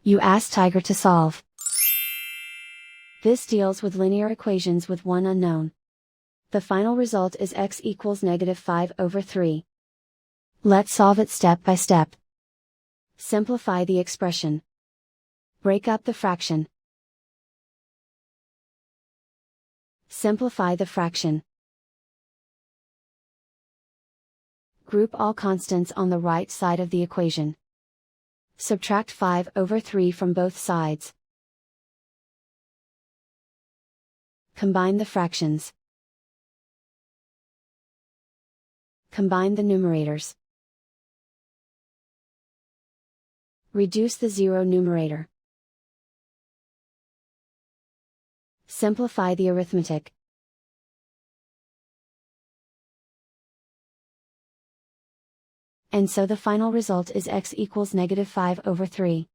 You ask Tiger to solve. This deals with linear equations with one unknown. The final result is x equals -5/3. Let's solve it step by step. Simplify the expression. Break up the fraction. Simplify the fraction. Group all constants on the right side of the equation. Subtract 5/3 from both sides. Combine the fractions. Combine the numerators. Reduce the zero numerator. Simplify the arithmetic. And so the final result is x equals -5/3.